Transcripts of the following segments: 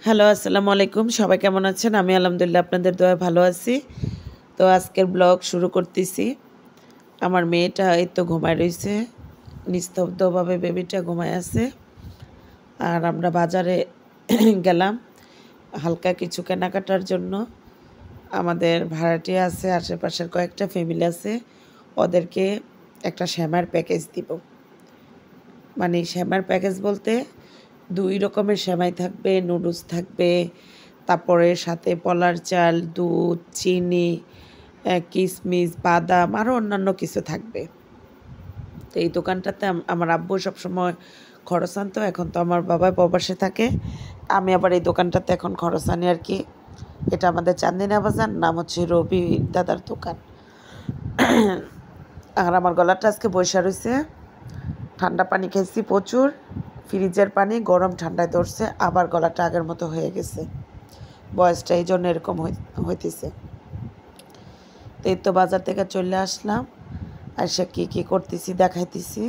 Hello, আসসালামু আলাইকুম। সবাই কেমন আছেন? আমি আলহামদুলিল্লাহ আপনাদের দোয়ায় ভালো আছি। তো আজকের ব্লগ শুরু করতেছি। আমার মেয়েটা এই তো ঘুমায় রইছে। নিস্তব্ধভাবে বেবিটা ঘুমায় আছে। আর আমরা বাজারে গেলাম হালকা কিছু কেনাকাটার জন্য। আমাদের ভাড়াটিয়া আছে, আশেপাশের কয়েকটা ফ্যামিলি আছে। ওদেরকে একটা সেমাইয়ের প্যাকেজ দিব। মানে সেমাইয়ের প্যাকেজ বলতে 2 রকমের সেমাই থাকবে, নুডলস থাকবে, তারপরে সাথে পলার চাল, দুধ, চিনি, কিশমিশ, বাদাম আরও অন্যান্য কিছু থাকবে। তো এই দোকানটাতে আমার আব্বু সবসময় খরচ আনতো। এখন তো আমার বাবা প্রবাসে থাকে, আমি আবার এই দোকানটাতে এখন খরচ আনি আর কি। এটা আমাদের চান্দিনা বাজার, নাম হচ্ছে রবি দাদার দোকান। আর আমার গলাটা আজকে বৈশা রয়েছে। ঠান্ডা পানি খেয়েছি প্রচুর, ফ্রিজের পানি গরম ঠান্ডায় ধরছে, আবার গলাটা আগের মতো হয়ে গেছে। বয়সটা এই জন্য এরকম হইতেছে। তো এই তো বাজার থেকে চলে আসলাম, আর সে কী করতেছি দেখাইতেছি।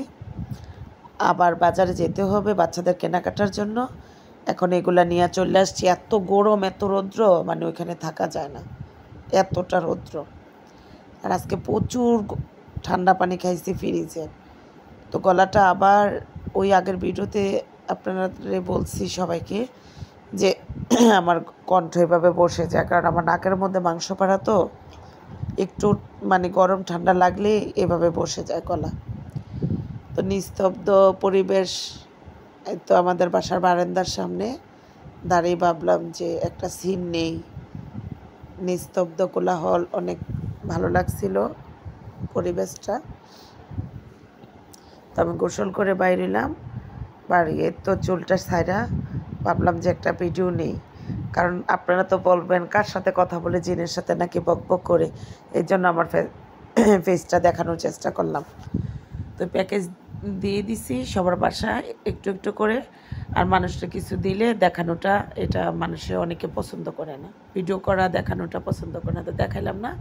আবার বাজারে যেতে হবে বাচ্চাদের কেনাকাটার জন্য। এখন এগুলা নিয়ে চলে আসছি। এত গরম, এত রৌদ্র, মানে ওইখানে থাকা যায় না, এতটা রৌদ্র। আর আজকে প্রচুর ঠান্ডা পানি খাইছি ফ্রিজে। তো গলাটা আবার ওই আগের ভিডিওতে আপনারা বলছি সবাইকে যে আমার কণ্ঠ এভাবে বসে যায়, কারণ আমার নাকের মধ্যে মাংস পাড়া, তো একটু মানে গরম ঠান্ডা লাগলে এভাবে বসে যায় গলা। তো নিস্তব্ধ পরিবেশ। এই তো আমাদের বাসার বারান্দার সামনে দাঁড়িয়ে ভাবলাম যে একটা সিন নেই, নিস্তব্ধ কোলাহল, অনেক ভালো লাগছিল পরিবেশটা। তো আমি গোসল করে বাইরেলাম, বাড়িয়ে তো চুলটা ছাইরা ভাবলাম যে একটা ভিডিও নেই। কারণ আপনারা তো বলবেন কার সাথে কথা বলে জিনের সাথে নাকি বকবক করে, এই জন্য আমার ফেসটা দেখানোর চেষ্টা করলাম। তো প্যাকেজ দিয়ে দিছি সবার বাসায় একটু একটু করে। আর মানুষটা কিছু দিলে দেখানোটা, এটা মানুষে অনেকে পছন্দ করে না, ভিডিও করা দেখানোটা পছন্দ করে না, তো দেখাইলাম না।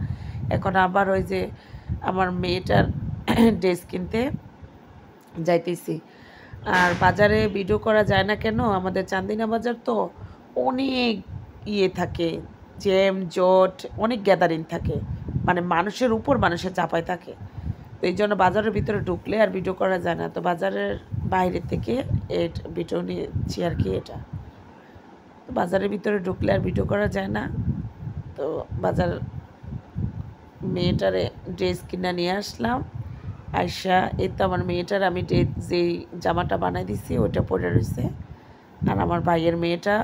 এখন আবার ওই যে আমার মেয়েটার ড্রেস কিনতে যাইতেছি। আর বাজারে ভিডিও করা যায় না কেন, আমাদের চান্দিনা বাজার তো অনেক থাকে, জ্যাম জট, অনেক গ্যাদারিং থাকে, মানে মানুষের উপর মানুষের চাপায় থাকে। তো এই জন্য বাজারের ভিতরে ঢুকলে আর ভিডিও করা যায় না। তো বাজারের বাইরে থেকে ভিডিও নিয়েছি আর কি। এটা তো বাজারের ভিতরে ঢুকলে আর ভিডিও করা যায় না। তো বাজার মেয়েটারে ড্রেস কিনা নিয়ে আসলাম। আয়সা এই তো আমার মেয়েটার আমি যেই জামাটা বানাই দিছি ওইটা পরে রয়েছে। আর আমার ভাইয়ের মেয়েটা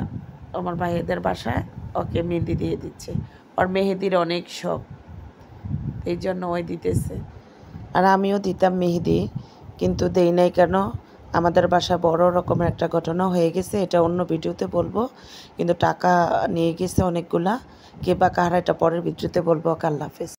আমার ভাইয়েদের বাসায় ওকে মেহেদি দিয়ে দিচ্ছে। ওর মেহেদির অনেক শখ, এই জন্য ওই দিতেছে। আর আমিও দিতাম মেহেদি, কিন্তু দেই নাই কেন, আমাদের বাসায় বড় রকমের একটা ঘটনা হয়ে গেছে, এটা অন্য ভিডিওতে বলবো। কিন্তু টাকা নিয়ে গেছে অনেকগুলা, কে বা কাহারা, এটা পরের ভিডিওতে বলবো। আল্লাহ হাফেজ।